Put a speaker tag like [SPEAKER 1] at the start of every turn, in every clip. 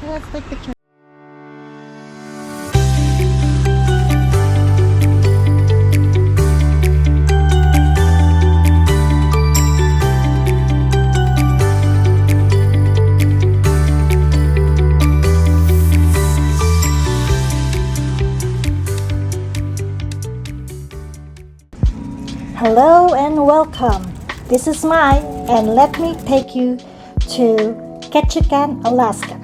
[SPEAKER 1] Let's take picture. Hello and welcome. This is Mai, and let me take you to Ketchikan, Alaska.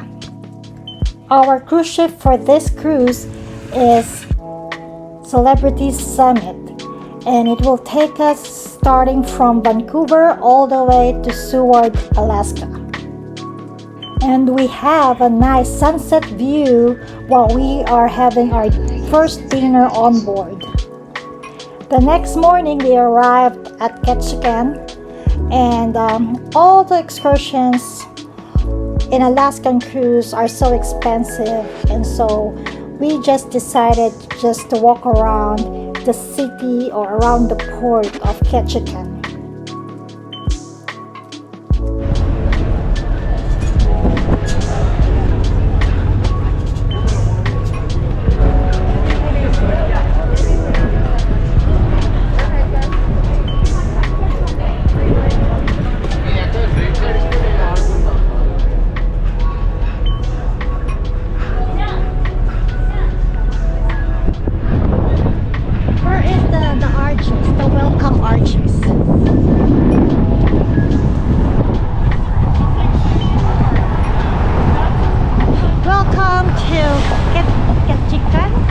[SPEAKER 1] Our cruise ship for this cruise is Celebrity Summit, and it will take us starting from Vancouver all the way to Seward, Alaska. And we have a nice sunset view while we are having our first dinner on board. The next morning we arrived at Ketchikan, and all the excursions in Alaskan Cruise are so expensive, and so we just decided just to walk around the city or around the port of Ketchikan.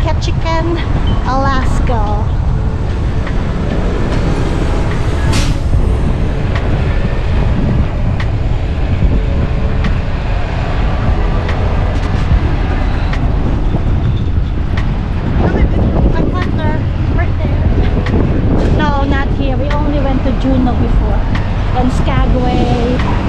[SPEAKER 1] Ketchikan, Alaska. My partner, right there. No, not here. We only went to Juneau before, and Skagway.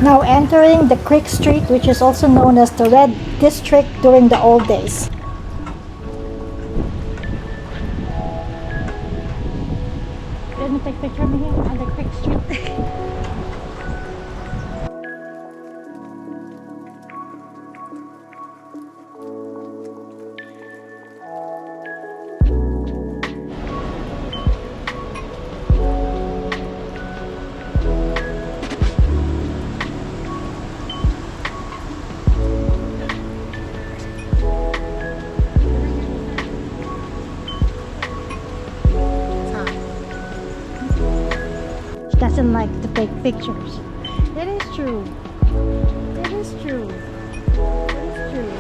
[SPEAKER 1] Now entering the Creek Street, which is also known as the Red District during the old days. Let me take a picture of me here on the Creek Street. Doesn't like to take pictures. It is true. It is true. It is true.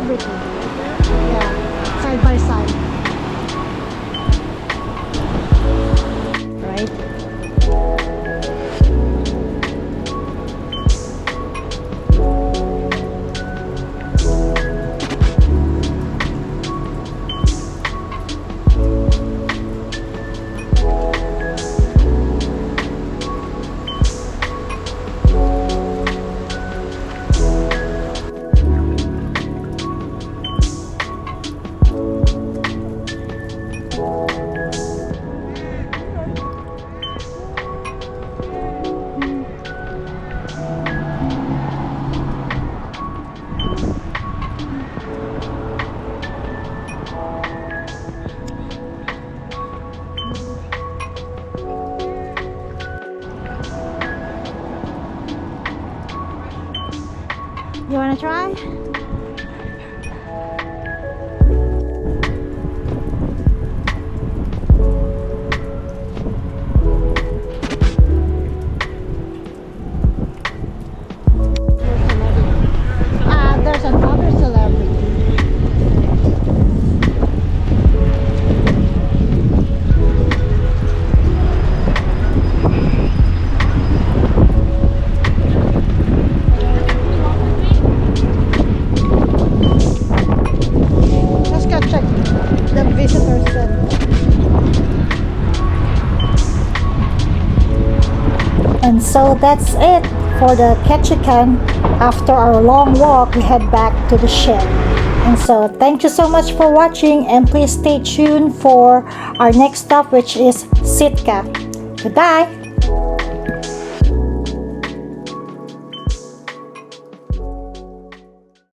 [SPEAKER 1] celebrity. Yeah, side by side. Right? You wanna try? There's another celebrity. Let's go check the visitor center. And so that's it for the Ketchikan. After our long walk, we head back to the ship. And so thank you so much for watching, and please stay tuned for our next stop, which is Sitka. Goodbye!